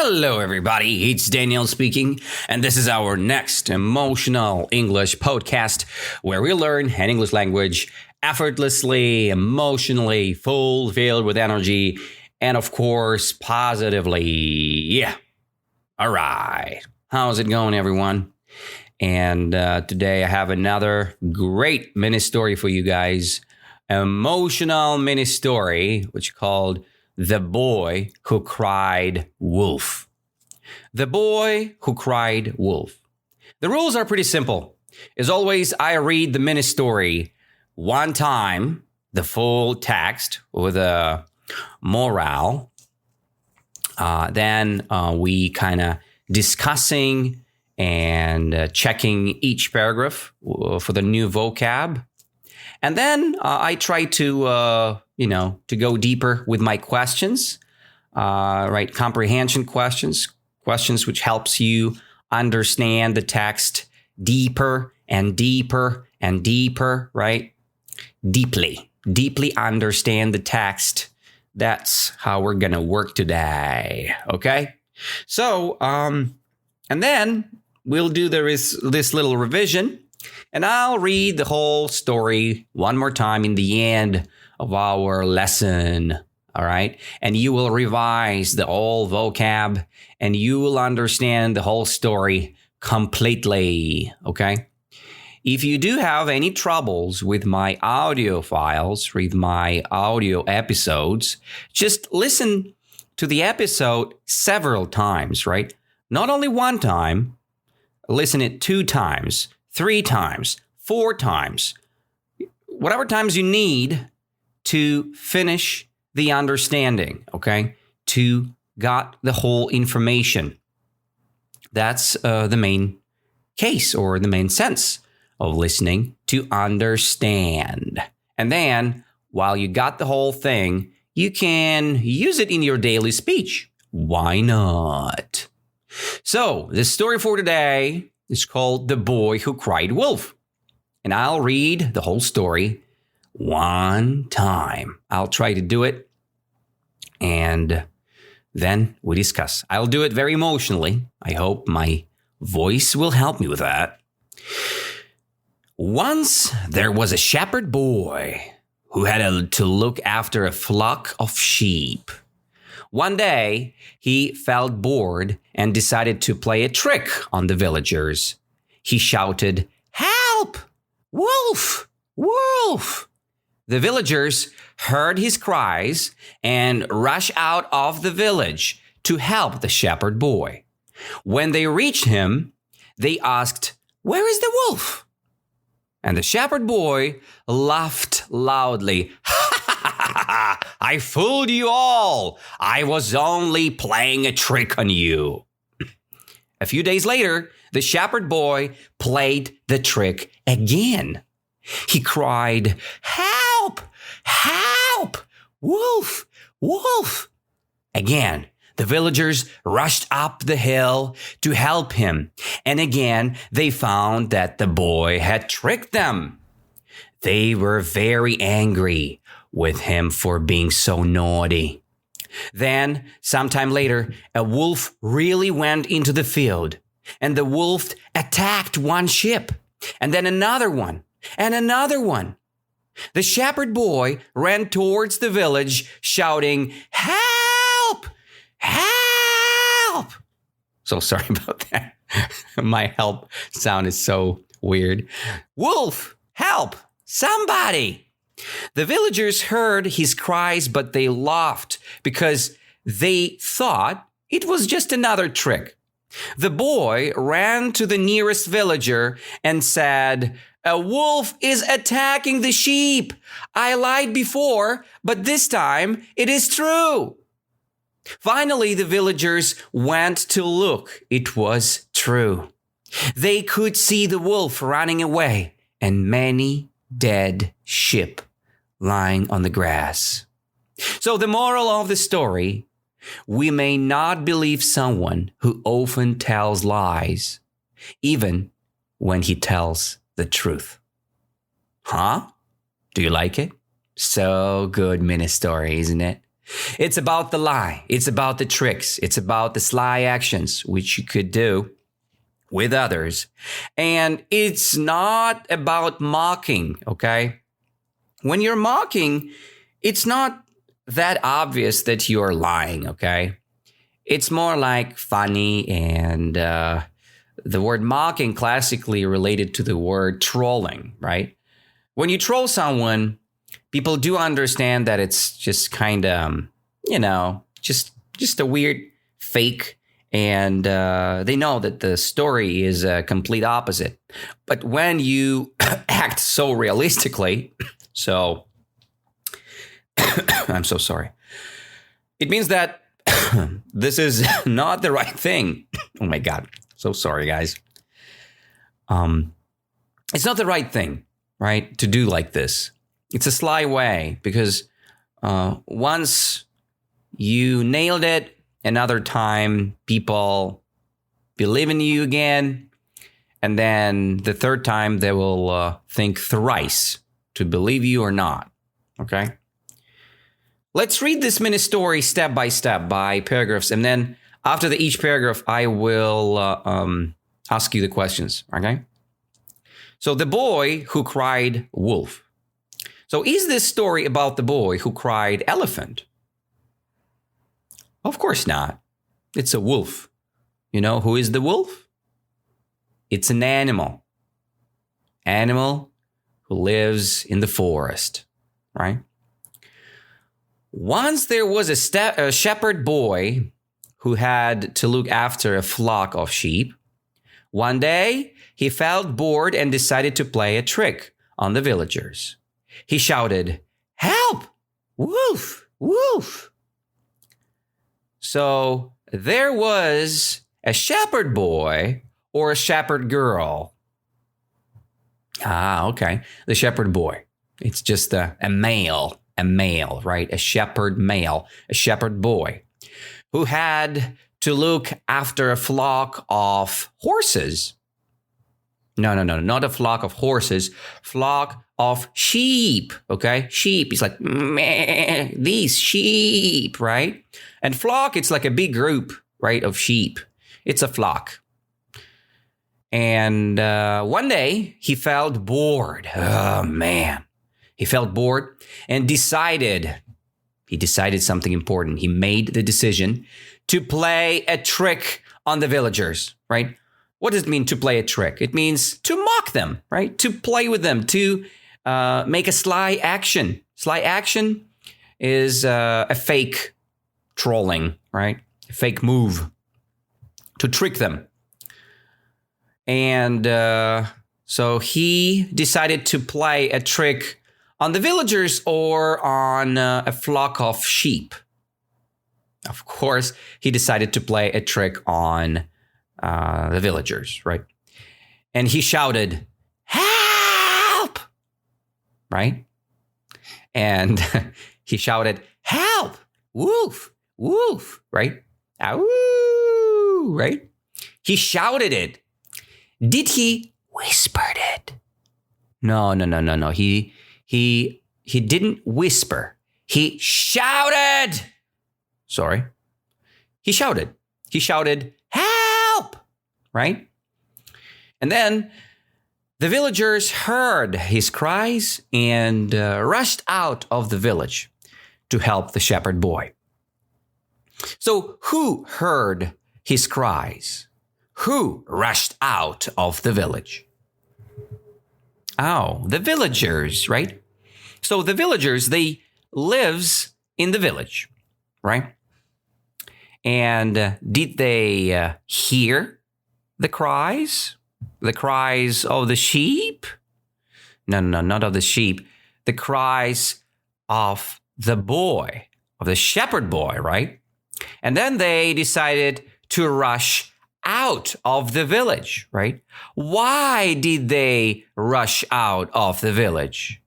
Hello, everybody. It's Daniel speaking, and this is our next emotional English podcast where we learn an English language effortlessly, emotionally, filled with energy, and of course, positively. Yeah. All right. How's it going, everyone? And today I have another great mini story for you guys. Emotional mini story, which called The Boy Who Cried Wolf. The Boy Who Cried Wolf. The rules are pretty simple. As always, I read the mini story one time, the full text with a morale. Then we kind of discussing and checking each paragraph for the new vocab. And then I try to go deeper with my questions, right? Comprehension questions which helps you understand the text deeper and deeper and deeper, right? Deeply understand the text. That's how we're going to work today, okay? So, and then we'll do this little revision. And I'll read the whole story one more time in the end of our lesson, all right? And you will revise the whole vocab and you will understand the whole story completely, okay? If you do have any troubles with my audio files, with my audio episodes, just listen to the episode several times, right? Not only one time, listen it 2 times. 3 times, 4 times, whatever times you need to finish the understanding, okay? To got the whole information. That's the main case or the main sense of listening, to understand. And then while you got the whole thing, you can use it in your daily speech. Why not? So the story for today is called The Boy Who Cried Wolf. And I'll read the whole story one time. I'll try to do it. And then we discuss. I'll do it very emotionally. I hope my voice will help me with that. Once there was a shepherd boy who had to look after a flock of sheep. One day, he felt bored and decided to play a trick on the villagers. He shouted, "Help! Wolf! Wolf!" The villagers heard his cries and rushed out of the village to help the shepherd boy. When they reached him, they asked, "Where is the wolf?" And the shepherd boy laughed loudly. "I fooled you all. I was only playing a trick on you." A few days later, the shepherd boy played the trick again. He cried, "Help! Help! Wolf! Wolf!" Again, the villagers rushed up the hill to help him. And again, they found that the boy had tricked them. They were very angry with him for being so naughty. Then, sometime later, a wolf really went into the field, and the wolf attacked one sheep, and then another one, and another one. The shepherd boy ran towards the village, shouting, "Help! Help!" So sorry about that. My help sound is so weird. "Wolf, help! Somebody!" The villagers heard his cries, but they laughed because they thought it was just another trick. The boy ran to the nearest villager and said, "A wolf is attacking the sheep. I lied before, but this time it is true." Finally, the villagers went to look. It was true. They could see the wolf running away and many dead sheep lying on the grass. So the moral of the story, we may not believe someone who often tells lies, even when he tells the truth. Huh? Do you like it? So good mini story, isn't it? It's about the lie. It's about the tricks. It's about the sly actions which you could do with others. And it's not about mocking, okay? When you're mocking, it's not that obvious that you're lying, okay? It's more like funny, and the word mocking classically related to the word trolling, right? When you troll someone, people do understand that it's just kind of, just a weird fake, and they know that the story is a complete opposite. But when you act so realistically, so I'm so sorry. It means that this is not the right thing. Oh my God. So sorry, guys. It's not the right thing, right? To do like this. It's a sly way, because once you nailed it, another time people believe in you again. And then the third time they will think thrice to believe you or not. Okay? Let's read this mini story step by step by paragraphs. And then after each paragraph, I will ask you the questions. Okay? So the boy who cried wolf. So is this story about the boy who cried elephant? Of course not. It's a wolf. You know who is the wolf? It's an animal. Animal who lives in the forest, right? Once there was a shepherd boy who had to look after a flock of sheep. One day, he felt bored and decided to play a trick on the villagers. He shouted, "Help! Wolf! Wolf!" So there was a shepherd boy or a shepherd girl. Ah, okay. The shepherd boy. It's just a male, right? A shepherd male, a shepherd boy who had to look after a flock of horses. No, not a flock of horses, flock of sheep, okay? Sheep, it's like, meh, these sheep, right? And flock, it's like a big group, right, of sheep. It's a flock. And one day, he felt bored. Oh, man. He felt bored and decided something important. He made the decision to play a trick on the villagers, right? What does it mean to play a trick? It means to mock them, right? To play with them, to make a sly action. Sly action is a fake trolling, right? A fake move to trick them. And so he decided to play a trick on the villagers or on a flock of sheep. Of course, he decided to play a trick on the villagers, right? And he shouted, "Help!" Right? And he shouted, "Help! Wolf! Wolf!" Right? "Ow!" Right? He shouted it. Did he whisper it? No. He didn't whisper. He shouted. Sorry. He shouted. He shouted, "Help!" Right? And then the villagers heard his cries and rushed out of the village to help the shepherd boy. So who heard his cries? Who rushed out of the village? Oh, the villagers, right? So the villagers, they lives in the village, right? And did they hear the cries? The cries of the sheep? No, not of the sheep. The cries of the boy, of the shepherd boy, right? And then they decided to rush out of the village, right? Why did they rush out of the village?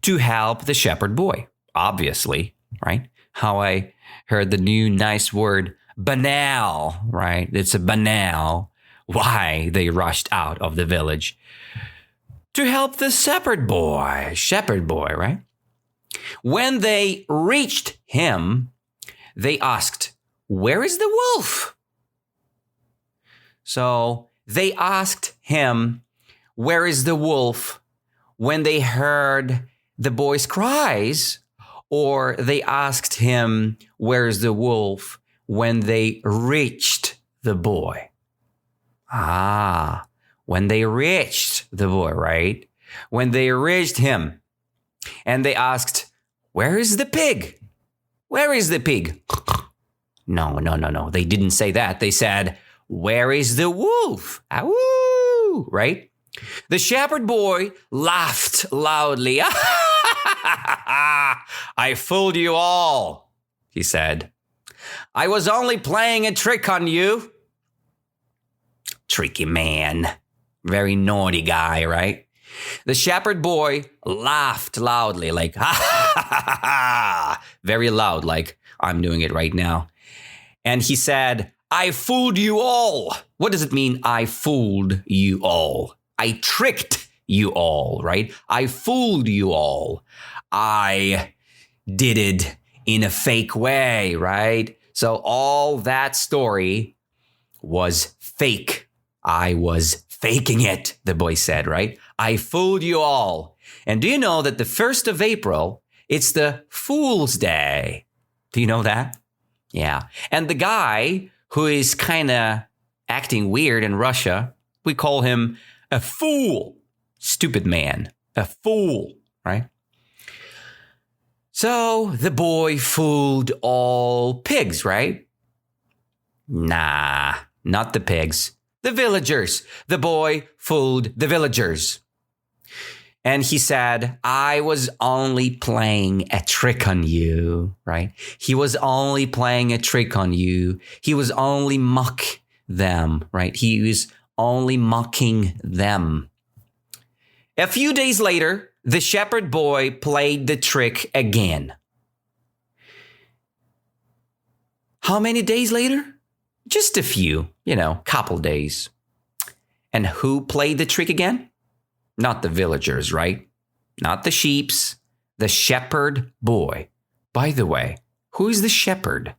To help the shepherd boy, obviously, right? How I heard the new nice word, banal, right? It's a banal. Why they rushed out of the village? To help the shepherd boy, right? When they reached him, they asked, "Where is the wolf?" So they asked him, "Where is the wolf?" when they heard the boy's cries, or they asked him, "Where's the wolf?" when they reached the boy. When they reached the boy, right? When they reached him and they asked, "Where is the pig? Where is the pig?" No. They didn't say that. They said, "Where is the wolf?" Awoo, right? The shepherd boy laughed loudly. "I fooled you all," he said. "I was only playing a trick on you." Tricky man. Very naughty guy, right? The shepherd boy laughed loudly, like, ha ha ha ha, very loud, like I'm doing it right now. And he said, "I fooled you all." What does it mean, I fooled you all? I tricked you all, right? I fooled you all. I did it in a fake way, right? So all that story was fake. I was faking it, the boy said, right? I fooled you all. And do you know that the 1st of April, it's the Fool's Day? Do you know that? Yeah. And the guy who is kind of acting weird in Russia, we call him a fool. Stupid man. A fool, right? So the boy fooled all pigs, right? Nah, not the pigs. The villagers. The boy fooled the villagers. And he said, "I was only playing a trick on you," right? He was only playing a trick on you. He was only mock them, right? He was only mocking them. A few days later, the shepherd boy played the trick again. How many days later? Just a few, couple days. And who played the trick again? Not the villagers, right? Not the sheeps. The shepherd boy. By the way, who is the shepherd?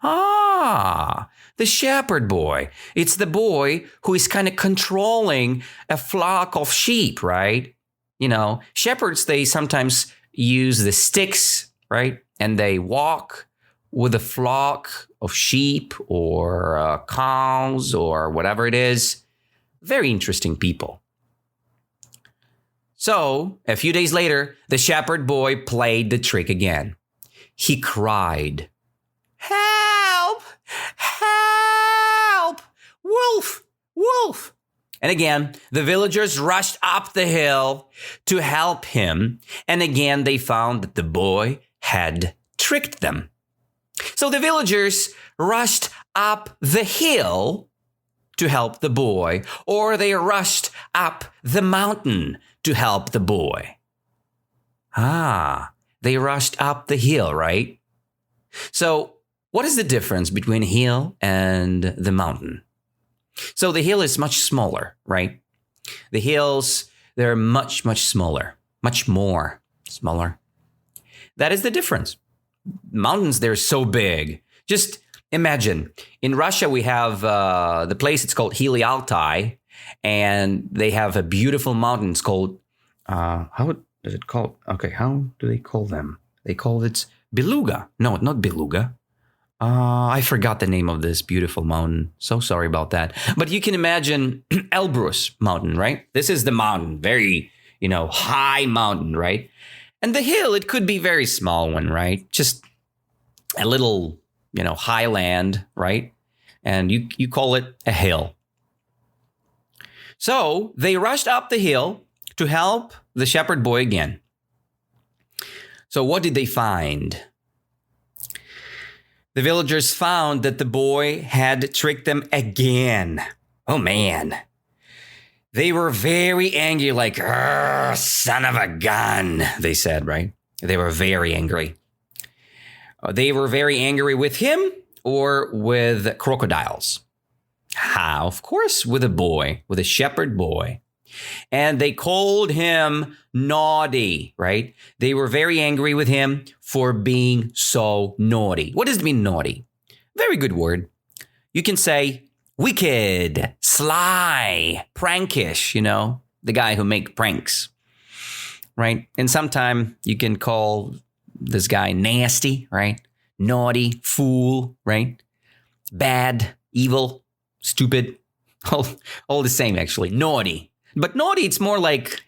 The shepherd boy. It's the boy who is kind of controlling a flock of sheep, right? Shepherds, they sometimes use the sticks, right? And they walk with a flock of sheep or cows or whatever it is. Very interesting people. So, a few days later, the shepherd boy played the trick again. He cried, "Help! Help! Wolf! Wolf!" And again, the villagers rushed up the hill to help him. And again, they found that the boy had tricked them. So the villagers rushed up the hill to help the boy, or they rushed up the mountain to help the boy. They rushed up the hill, right? So what is the difference between hill and the mountain? So the hill is much smaller, right? The hills, they're much, much smaller, much more smaller. That is the difference. Mountains, they're so big. Just imagine, in Russia, we have the place, it's called Hili Altai, and they have a beautiful mountain. It's called, how is it called? Okay, how do they call them? They call it Beluga. No, not Beluga. I forgot the name of this beautiful mountain. So sorry about that. But you can imagine Elbrus mountain, right? This is the mountain, very, high mountain, right? And the hill, it could be very small one, right? Just a little, highland, right? And you call it a hill. So they rushed up the hill to help the shepherd boy again. So what did they find? The villagers found that the boy had tricked them again. Oh, man. They were very angry, like, "Son of a gun," they said, right? They were very angry. They were very angry with him or with crocodiles. How? Of course, with a boy, with a shepherd boy. And they called him naughty, right? They were very angry with him for being so naughty. What does it mean, naughty? Very good word. You can say wicked, sly, prankish, the guy who make pranks, right? And sometimes you can call this guy nasty, right? Naughty, fool, right? Bad, evil, stupid, all the same, actually. Naughty. But naughty, it's more like,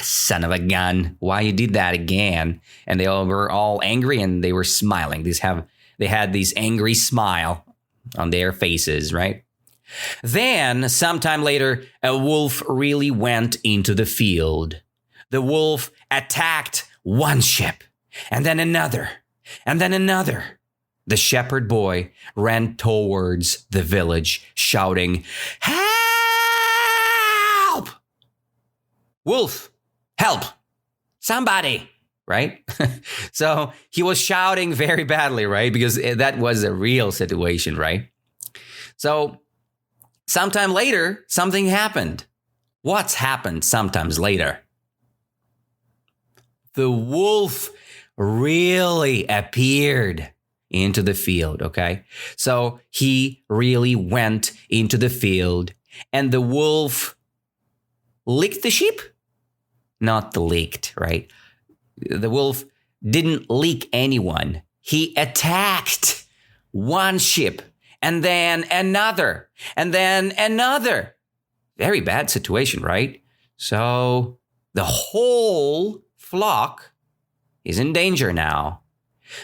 son of a gun, why you did that again? And they all were all angry and they were smiling. They had this angry smile on their faces, right? Then, sometime later, a wolf really went into the field. The wolf attacked one ship, and then another, and then another. The shepherd boy ran towards the village, shouting, "Help! Wolf, help! Somebody!" Right? So he was shouting very badly, right? Because that was a real situation, right? So sometime later, something happened. What's happened sometimes later? The wolf really appeared into the field, okay? So he really went into the field, and the wolf licked the sheep? Not licked, right? The wolf didn't lick anyone. He attacked one sheep, and then another, and then another. Very bad situation, right? So the whole flock is in danger now.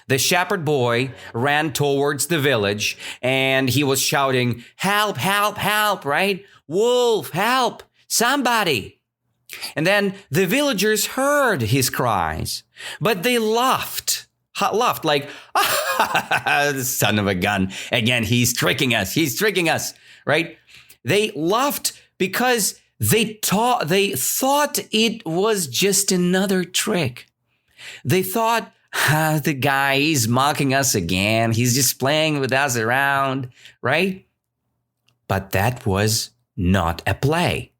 The shepherd boy ran towards the village and he was shouting, "Help, help, help," right? "Wolf, help, somebody." And then the villagers heard his cries, but they laughed like, "Son of a gun. Again, he's tricking us, right? They laughed because they thought it was just another trick. They thought, the guy is mocking us again. He's just playing with us around, right? But that was not a play.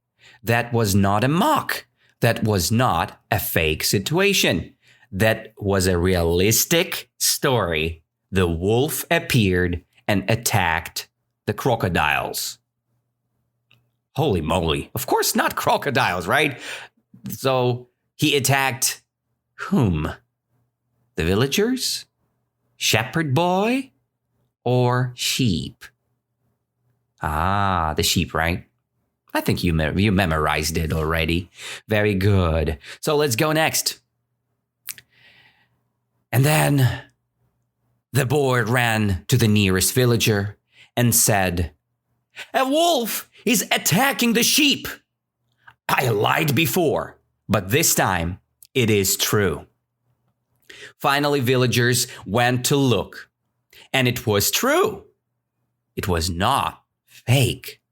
That was not a mock. That was not a fake situation. That was a realistic story. The wolf appeared and attacked the crocodiles. Holy moly. Of course not crocodiles, right? So he attacked whom? The villagers? Shepherd boy? Or sheep? The sheep, right? I think you memorized it already. Very good. So let's go next. And then the boy ran to the nearest villager and said, "A wolf is attacking the sheep. I lied before, but this time it is true." Finally, villagers went to look, and it was true. It was not fake.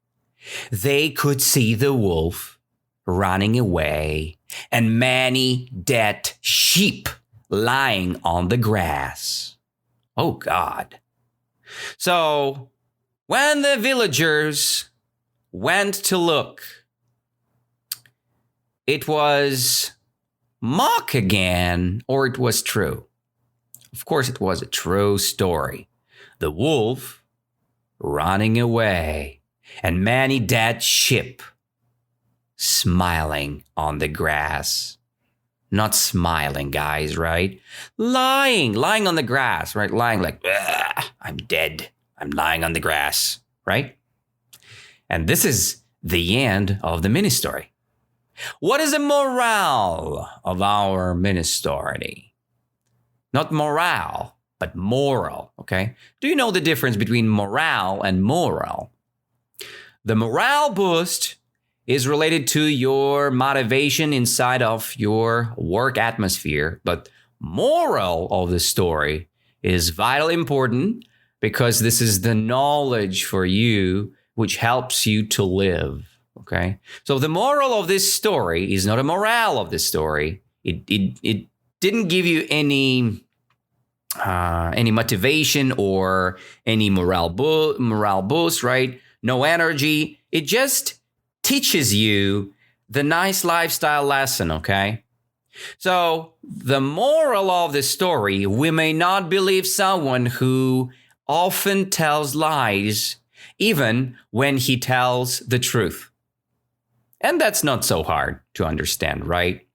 They could see the wolf running away and many dead sheep lying on the grass. Oh, God. So when the villagers went to look, it was mock again, or it was true. Of course, it was a true story. The wolf running away and many dead sheep smiling on the grass. Not smiling, guys, right? Lying on the grass, right? Lying like, "I'm dead. I'm lying on the grass," right? And this is the end of the mini story. What is the morale of our mini story? Not morale, but moral, okay? Do you know the difference between morale and moral? The morale boost is related to your motivation inside of your work atmosphere, but moral of the story is vitally important because this is the knowledge for you which helps you to live. Okay, so the moral of this story is not a morale of this story. It didn't give you any motivation or any morale boost, right? No energy. It just teaches you the nice lifestyle lesson, okay? So, the moral of the story, we may not believe someone who often tells lies, even when he tells the truth. And that's not so hard to understand, right?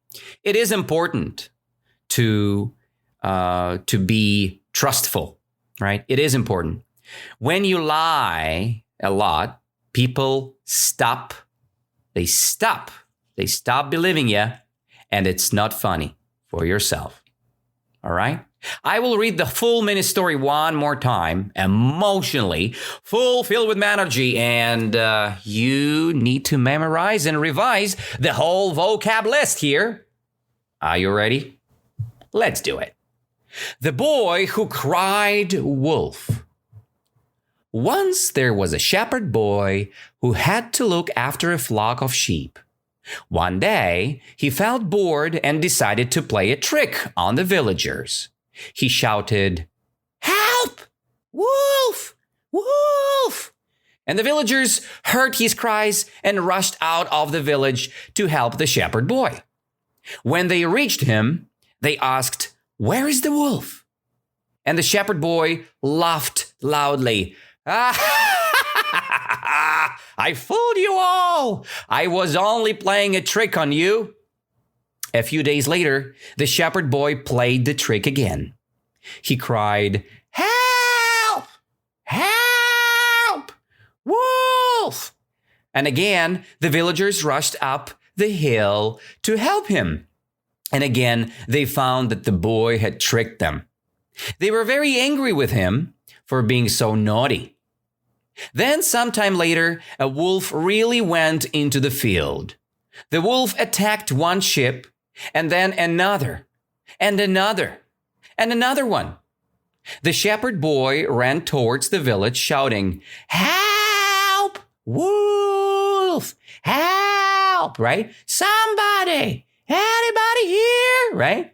It is important to be trustful, right? It is important. When you lie a lot, people stop believing you, and it's not funny for yourself. All right? I will read the full mini story one more time, emotionally, filled with energy, and you need to memorize and revise the whole vocab list here. Are you ready? Let's do it. The boy who cried wolf. Once there was a shepherd boy who had to look after a flock of sheep. One day, he felt bored and decided to play a trick on the villagers. He shouted, "Help! Wolf! Wolf!" And the villagers heard his cries and rushed out of the village to help the shepherd boy. When they reached him, they asked, "Where is the wolf?" And the shepherd boy laughed loudly. "I fooled you all. I was only playing a trick on you." A few days later, the shepherd boy played the trick again. He cried, "Help! Help! Wolf!" And again, the villagers rushed up the hill to help him. And again, they found that the boy had tricked them. They were very angry with him for being so naughty. Then, sometime later, a wolf really went into the field. The wolf attacked one sheep, and then another, and another, and another one. The shepherd boy ran towards the village shouting, "Help! Wolf! Help!" Right? "Somebody! Anybody here?" Right?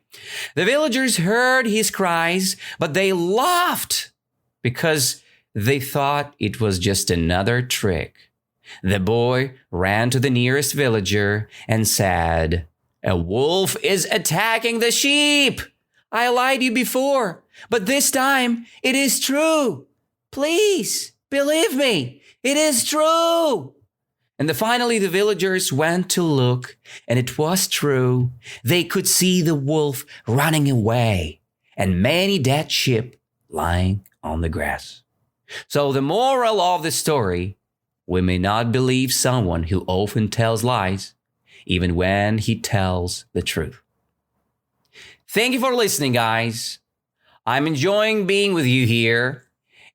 The villagers heard his cries, but they laughed because they thought it was just another trick. The boy ran to the nearest villager and said, "A wolf is attacking the sheep. I lied to you before, but this time it is true. Please believe me, it is true." And finally the villagers went to look, and it was true. They could see the wolf running away and many dead sheep lying on the grass. So the moral of the story, we may not believe someone who often tells lies, even when he tells the truth. Thank you for listening, guys. I'm enjoying being with you here,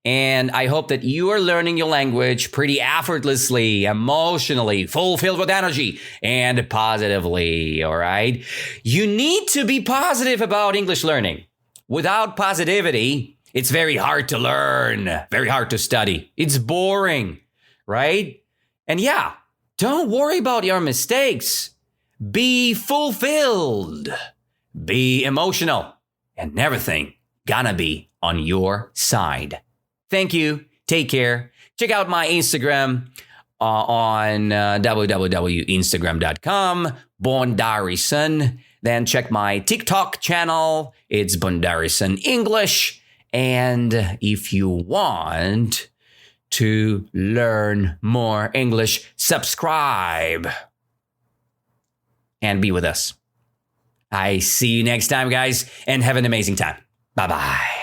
and I hope that you are learning your language pretty effortlessly, emotionally, fulfilled with energy, and positively, all right? You need to be positive about English learning. Without positivity, it's very hard to learn, very hard to study. It's boring, right? And yeah, don't worry about your mistakes. Be fulfilled. Be emotional. And everything gonna be on your side. Thank you. Take care. Check out my Instagram on www.instagram.com, Bondarison. Then check my TikTok channel. It's Bondarison English. And if you want to learn more English, subscribe and be with us. I see you next time, guys, and have an amazing time. Bye-bye.